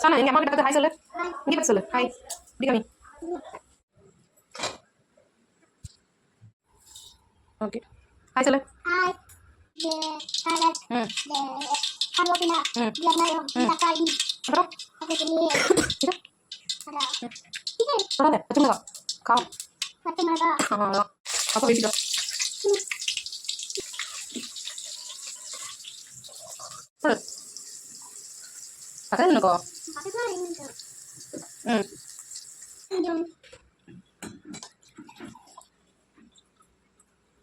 Sana எங்க அம்மா கிட்ட பார்த்து ஹாய் சொல்லு. இங்க பார்த்து சொல்லு. ஹாய். இப்படி காமி. ஓகே. ஹாய் சொல்லு. ஹாய். சாலட். கருவேப்பிலை. வெங்காயம். தக்காளி. அப்புறம் அதுக்குள்ளே இது அதான். சொல்லாத பச்சை மிளகா காரம். பச்சை மிளகா. அதான் அப்போ வெட்டிட்டோம். சொல்லு பக்கத்தில் நினைக்கோ. அதுதான் இருக்கு. ம் கொஞ்சம்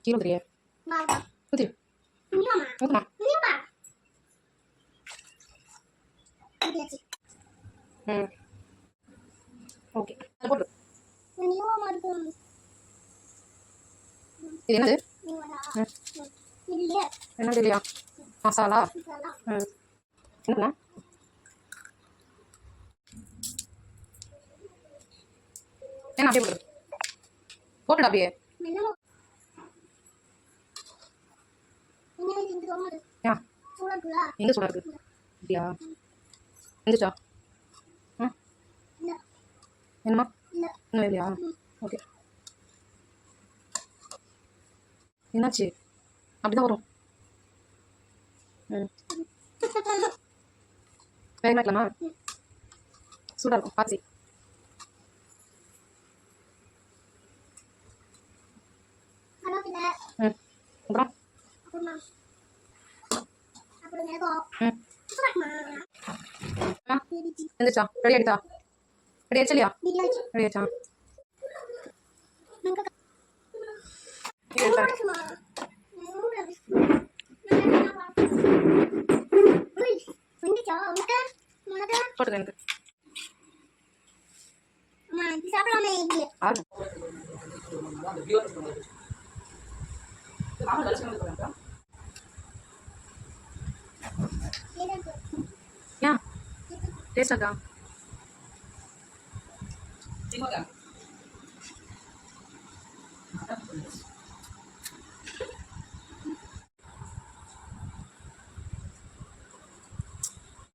கீழே தெரியே மாவா. ஊற்றி நியூமா. ஊற்றுமா. நியூமா. இது ம் ஓகே அது போட்டு. நியூமா இருக்கும். இது என்னது? நியூமா. ம் இல்ல. என்னது இல்லையா மசாலா. இதெல்லாம். ம் என்ன என்ன அப்படியே போட்டு போட்டுடா அப்படியே. மெல்லமா. என்ன இது ரொம்ப யா சூடா எங்கே சூடாக இருக்குது அப்படியா எந்திரிச்சா. ம் இல்ல. என்னம்மா இல்ல. இன்னும் இல்லையா ஓகே. என்னாச்சு அப்படிதான் வரும். ம் வேகமாக இருக்கலாமா சூடாக இருக்கும் பார்த்து. கருவேப்பிலை. ம் அப்புறம் அப்புறமா அப்புறம் மிளகாய். ம் சூடாக்குமா. அம்மா எந்திரிச்சா ரெடி ஆகிட்டா ரெடி ஆயிடுச்சா பிரியாணி. ரெடி ஆயிடுச்சா. நமக்கு இது எடுத்தா சும்மா வந்துச்சா உனக்கு உனக்கு போட்டுக்க எனக்கு அம்மா இது சாப்பிடாம இருக்கு. ஆகும். ஏன் டேஸ்டாக்கா